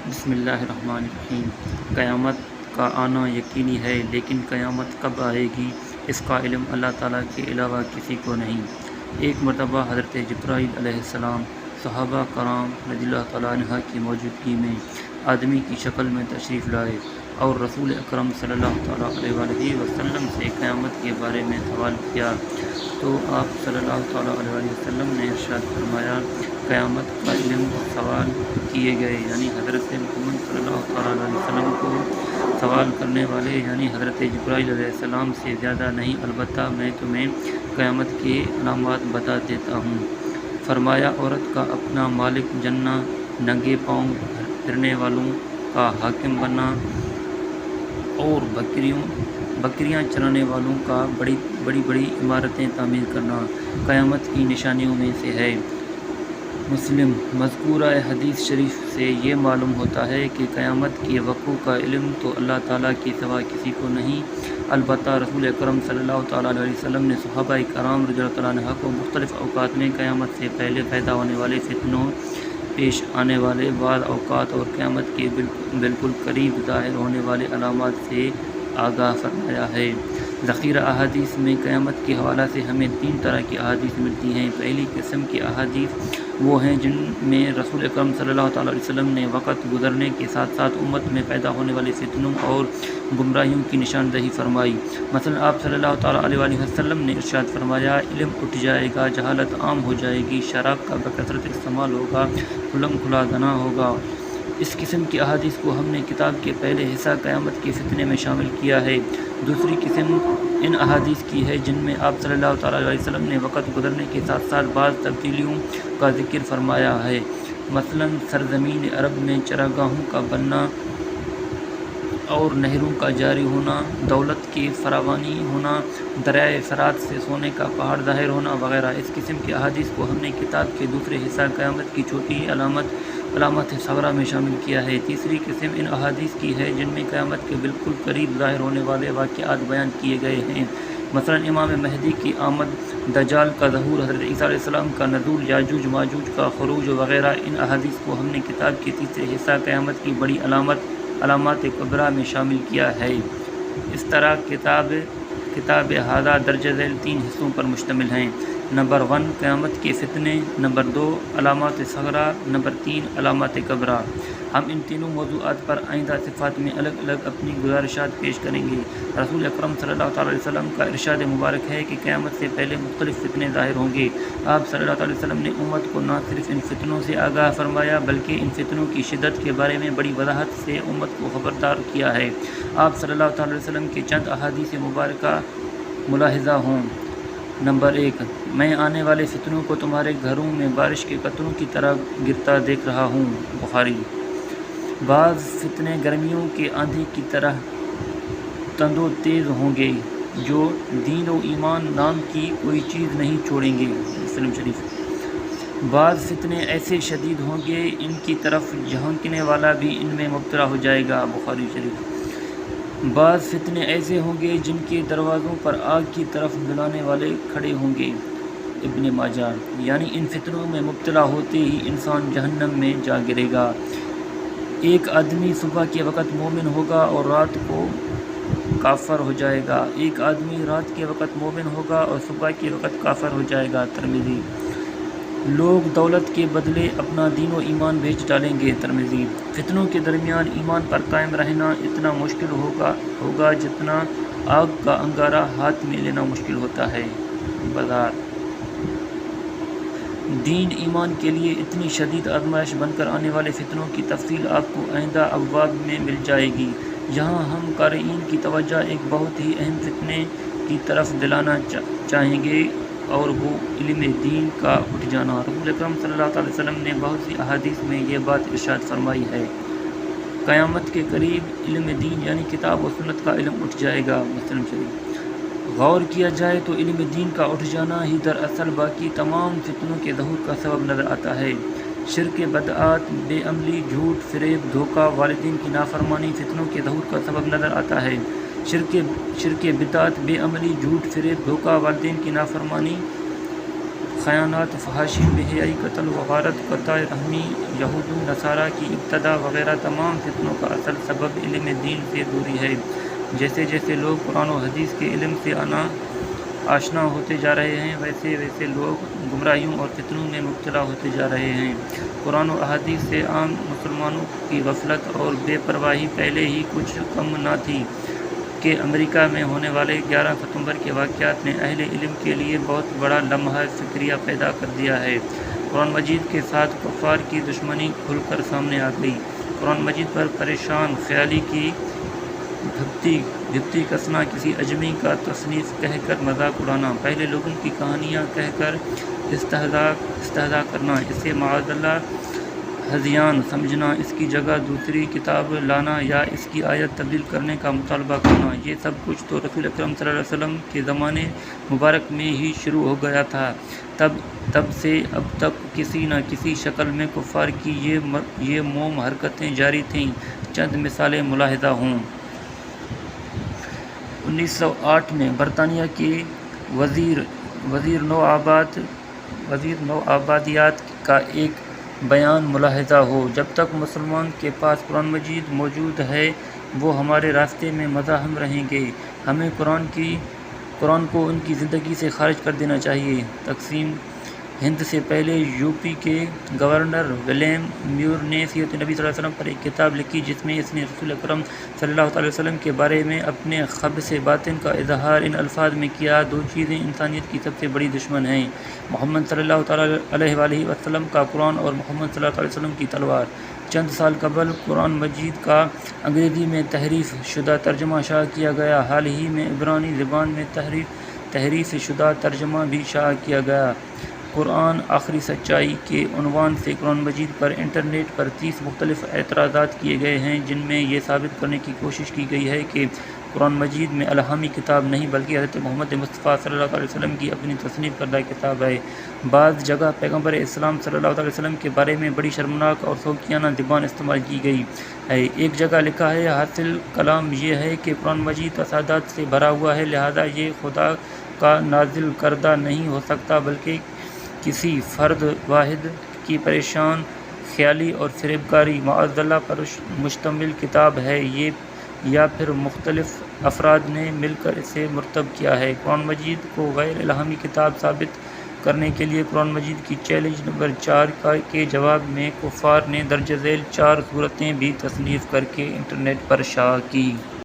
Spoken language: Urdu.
بسم اللہ الرحمن الرحیم۔ قیامت کا آنا یقینی ہے، لیکن قیامت کب آئے گی اس کا علم اللہ تعالیٰ کے علاوہ کسی کو نہیں۔ ایک مرتبہ حضرت جبرائیل علیہ السلام صحابہ کرام رضی اللہ تعالیٰ عنہ کی موجودگی میں آدمی کی شکل میں تشریف لائے اور رسول اکرم صلی اللہ تعالیٰ علیہ وسلم سے قیامت کے بارے میں سوال کیا تو آپ صلی اللہ تعالیٰ علیہ وسلم نے ارشاد فرمایا، قیامت کا علم سوال کیے گئے یعنی حضرت محمد صلی اللہ تعالیٰ علیہ وسلم کو سوال کرنے والے یعنی حضرت جبرائیل علیہ السلام سے زیادہ نہیں، البتہ میں تمہیں قیامت کی علامات بتا دیتا ہوں۔ فرمایا، عورت کا اپنا مالک جننا، ننگے پاؤں پھرنے والوں کا حاکم بننا اور بکریاں چرانے والوں کا بڑی بڑی عمارتیں تعمیر کرنا قیامت کی نشانیوں میں سے ہے۔ مسلم۔ مذکورہ حدیث شریف سے یہ معلوم ہوتا ہے کہ قیامت کے وقوع کا علم تو اللہ تعالیٰ کے سوا کسی کو نہیں، البتہ رسول اکرم صلی اللہ تعالیٰ علیہ وسلم نے صحابہ کرام رضی اللہ تعالیٰ عنہ کو مختلف اوقات میں قیامت سے پہلے پیدا ہونے والے فتنوں، پیش آنے والے بعض اوقات اور قیامت کے بالکل قریب ظاہر ہونے والے علامات سے آگاہ فرمایا ہے۔ ذخیرہ احادیث میں قیامت کے حوالہ سے ہمیں 3 طرح کی احادیث ملتی ہیں۔ پہلی قسم کی احادیث وہ ہیں جن میں رسول اکرم صلی اللہ تعالیٰ علیہ وسلم نے وقت گزرنے کے ساتھ ساتھ امت میں پیدا ہونے والے فتنوں اور گمراہیوں کی نشاندہی فرمائی۔ مثلا آپ صلی اللہ تعالیٰ علیہ وسلم نے ارشاد فرمایا، علم اٹھ جائے گا، جہالت عام ہو جائے گی، شراب کا بکثرت استعمال ہوگا، کھلم کھلا زنا ہوگا۔ اس قسم کی احادیث کو ہم نے کتاب کے پہلے حصہ قیامت کے فتنے میں شامل کیا ہے۔ دوسری قسم ان احادیث کی ہے جن میں آپ صلی اللہ تعالیٰ علیہ وسلم نے وقت گزرنے کے ساتھ ساتھ بعض تبدیلیوں کا ذکر فرمایا ہے، مثلا سرزمین عرب میں چراگاہوں کا بننا اور نہروں کا جاری ہونا، دولت کی فراوانی ہونا، دریائے فرات سے سونے کا پہاڑ ظاہر ہونا وغیرہ۔ اس قسم کی احادیث کو ہم نے کتاب کے دوسرے حصہ قیامت کی چھوٹی علامات صغرا میں شامل کیا ہے۔ تیسری قسم ان احادیث کی ہے جن میں قیامت کے بالکل قریب ظاہر ہونے والے واقعات بیان کیے گئے ہیں، مثلا امام مہدی کی آمد، دجال کا ظہور، حضرت عیسیٰ علیہ السلام کا نزول، یاجوج ماجوج کا خروج وغیرہ۔ ان احادیث کو ہم نے کتاب کے تیسرے حصہ قیامت کی بڑی علامات کبریٰ میں شامل کیا ہے۔ اس طرح کتاب ھذا درجہ ذیل 3 حصوں پر مشتمل ہے: نمبر 1 قیامت کے فتنے، نمبر 2 علامات صغرا، نمبر 3 علامات کبریٰ۔ ہم ان تینوں موضوعات پر آئندہ صفحات میں الگ الگ اپنی گزارشات پیش کریں گے۔ رسول اکرم صلی اللہ تعالیٰ علیہ وسلم کا ارشاد مبارک ہے کہ قیامت سے پہلے مختلف فتنے ظاہر ہوں گے۔ آپ صلی اللہ علیہ وسلم نے امت کو نہ صرف ان فتنوں سے آگاہ فرمایا بلکہ ان فتنوں کی شدت کے بارے میں بڑی وضاحت سے امت کو خبردار کیا ہے۔ آپ صلی اللہ تعالیٰ علیہ وسلم کے چند احادیث مبارکہ ملاحظہ ہوں۔ نمبر 1، میں آنے والے فتنوں کو تمہارے گھروں میں بارش کے قطروں کی طرح گرتا دیکھ رہا ہوں، بخاری۔ بعض فتنے گرمیوں کے آندھی کی طرح تند و تیز ہوں گے جو دین و ایمان نام کی کوئی چیز نہیں چھوڑیں گے، مسلم شریف۔ بعض فتنے ایسے شدید ہوں گے ان کی طرف جھانکنے والا بھی ان میں مبتلا ہو جائے گا، بخاری شریف۔ بعض فتنے ایسے ہوں گے جن کے دروازوں پر آگ کی طرف بلانے والے کھڑے ہوں گے، ابن ماجہ۔ یعنی ان فتنوں میں مبتلا ہوتے ہی انسان جہنم میں جا گرے گا۔ ایک آدمی صبح کے وقت مومن ہوگا اور رات کو کافر ہو جائے گا، ایک آدمی رات کے وقت مومن ہوگا اور صبح کے وقت کافر ہو جائے گا، ترمذی۔ لوگ دولت کے بدلے اپنا دین و ایمان بیچ ڈالیں گے، ترمذی۔ فتنوں کے درمیان ایمان پر قائم رہنا اتنا مشکل ہوگا جتنا آگ کا انگارہ ہاتھ میں لینا مشکل ہوتا ہے، بازار۔ دین ایمان کے لیے اتنی شدید آزمائش بن کر آنے والے فتنوں کی تفصیل آپ کو آئندہ ابواب میں مل جائے گی۔ یہاں ہم قارئین کی توجہ ایک بہت ہی اہم فتنے کی طرف دلانا چاہیں گے اور وہ علم دین کا اٹھ جانا۔ رسول اکرم صلی اللہ علیہ وسلم نے بہت سی احادیث میں یہ بات ارشاد فرمائی ہے، قیامت کے قریب علم دین یعنی کتاب و سنت کا علم اٹھ جائے گا، مسلم شریف۔ غور کیا جائے تو علم دین کا اٹھ جانا ہی دراصل باقی تمام فتنوں کے ظہور کا سبب نظر آتا ہے۔ شرک، بدعات، بے عملی، جھوٹ، فریب، دھوکہ، والدین کی نافرمانی فتنوں کے ظہور کا سبب نظر آتا ہے۔ شرک، بدعت، بے عملی، جھوٹ، فریب، دھوکہ، والدین کی نافرمانی خیانات، فحاشی، بے حیائی، قتل و غارت، قطع رحمی، یہود و نصارہ کی ابتدا وغیرہ تمام فتنوں کا اصل سبب علم دین سے دوری ہے۔ جیسے جیسے لوگ قرآن و حدیث کے علم سے آشنا ہوتے جا رہے ہیں، ویسے ویسے لوگ گمراہیوں اور فتنوں میں مبتلا ہوتے جا رہے ہیں۔ قرآن و احادیث سے عام مسلمانوں کی غفلت اور بے پرواہی پہلے ہی کچھ کم نہ تھی کہ امریکہ میں ہونے والے 11 ستمبر کے واقعات نے اہل علم کے لیے بہت بڑا لمحہ فکریہ پیدا کر دیا ہے۔ قرآن مجید کے ساتھ کفار کی دشمنی کھل کر سامنے آ گئی۔ قرآن مجید پر پریشان خیالی کی گھپتی کسنا، کسی اجمی کا تصنیف کہہ کر مذاق اڑانا، پہلے لوگوں کی کہانیاں کہہ کر استہزاء کرنا، اسے معاذ اللہ ہذیان سمجھنا، اس کی جگہ دوسری کتاب لانا یا اس کی آیت تبدیل کرنے کا مطالبہ کرنا، یہ سب کچھ تو رسول اکرم صلی اللہ علیہ وسلم کے زمانے مبارک میں ہی شروع ہو گیا تھا۔ تب سے اب تک کسی نہ کسی شکل میں کفار کی یہ موم حرکتیں جاری تھیں۔ چند مثالیں ملاحظہ ہوں۔ 1908 میں برطانیہ کے وزیر نوآبادیات کا ایک بیان ملاحظہ ہو: جب تک مسلمان کے پاس قرآن مجید موجود ہے وہ ہمارے راستے میں مزاحم رہیں گے، ہمیں قرآن کو ان کی زندگی سے خارج کر دینا چاہیے۔ تقسیم ہند سے پہلے یو پی کے گورنر ولیم میور نے سیرت نبی صلی اللہ علیہ وسلم پر ایک کتاب لکھی جس میں اس نے رسول اکرم صلی اللہ علیہ وسلم کے بارے میں اپنے خبث باطن کا اظہار ان الفاظ میں کیا: دو چیزیں انسانیت کی سب سے بڑی دشمن ہیں، محمد صلی اللہ علیہ وآلہ وسلم کا قرآن اور محمد صلی اللہ علیہ وسلم کی تلوار۔ چند سال قبل قرآن مجید کا انگریزی میں تحریف شدہ ترجمہ شائع کیا گیا۔ حال ہی میں عبرانی زبان میں تحریف شدہ ترجمہ بھی شائع کیا گیا۔ قرآن آخری سچائی کے عنوان سے قرآن مجید پر انٹرنیٹ پر 30 مختلف اعتراضات کیے گئے ہیں جن میں یہ ثابت کرنے کی کوشش کی گئی ہے کہ قرآن مجید میں الہامی کتاب نہیں بلکہ حضرت محمد مصطفیٰ صلی اللہ علیہ وسلم کی اپنی تصنیف کردہ کتاب ہے۔ بعض جگہ پیغمبر اسلام صلی اللہ علیہ وسلم کے بارے میں بڑی شرمناک اور سوکیانہ زبان استعمال کی گئی ہے۔ ایک جگہ لکھا ہے: حاصل کلام یہ ہے کہ قرآن مجید فسادات سے بھرا ہوا ہے، لہذا یہ خدا کا نازل کردہ نہیں ہو سکتا بلکہ کسی فرد واحد کی پریشان خیالی اور فریبکاری معاذ اللہ پر مشتمل کتاب ہے، یا پھر مختلف افراد نے مل کر اسے مرتب کیا ہے۔ قرآن مجید کو غیر الہامی کتاب ثابت کرنے کے لیے قرآن مجید کی چیلنج نمبر 4 کے جواب میں کفار نے درج ذیل 4 صورتیں بھی تصنیف کر کے انٹرنیٹ پر شائع کی۔